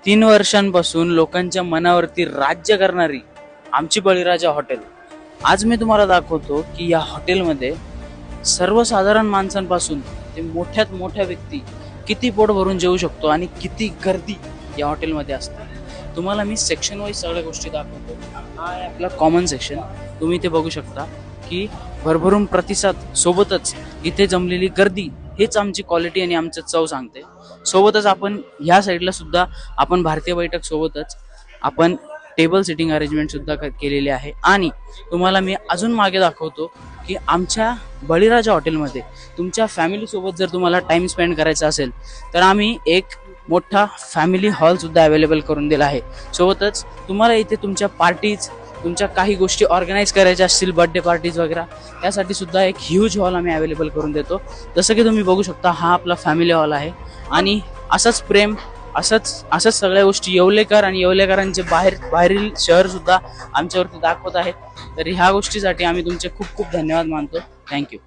3 वर्षांपासून लोकांच्या मनावरती राज्य करणारी आमची बळीराजा हॉटेल. आज मी तुम्हाला दाखवतो की या हॉटेलमध्ये सर्वसाधारण माणसांपासून ते मोठ्यात मोठ्या व्यक्ती किती पोट भरून जेवू शकतो आणि किती गर्दी या हॉटेलमध्ये असते. तुम्हाला मी सेक्शन वाईज सगळ्या गोष्टी दाखवतो. हा आहे आपला कॉमन सेक्शन. तुम्ही इथे बघू शकता की भरभरून प्रतिसाद सोबतच इथे जमलेली गर्दी हेच आमची क्वालिटी आणि आमचं चव सांगते. सोबतच आपण ह्या साईडला सुद्धा आपण भारतीय बैठक सोबतच आपण टेबल सिटिंग अरेंजमेंट सुद्धा केलेली आहे. आणि तुम्हाला मी अजून मागे दाखवतो की आमच्या बळीराजा हॉटेलमध्ये तुमच्या फॅमिलीसोबत जर तुम्हाला टाइम स्पेंड करायचा असेल तर आम्ही एक मोठा फॅमिली हॉल सुद्धा अवेलेबल करून दिला आहे. सोबतच तुम्हाला इथे तुमच्या पार्टीज, तुमच्या काही गोष्टी ऑर्गनाईज करायच्या असतील, बर्थडे पार्टीज वगैरे, त्यासाठी सुद्धा एक ह्यूज हॉल आम्ही अवेलेबल करून देतो. जसं की तुम्ही बघू शकता हा आपला फॅमिली हॉल आहे. आणि असंच प्रेम, असंच सगळ्या गोष्टी येवलेकर आणि येवलेकरांचे बाहेरील शहर सुद्धा आमच्यावरती दाखवत आहेत. तर ह्या गोष्टीसाठी आम्ही तुमचे खूप खूप धन्यवाद मानतो. थँक्यू.